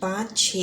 5-6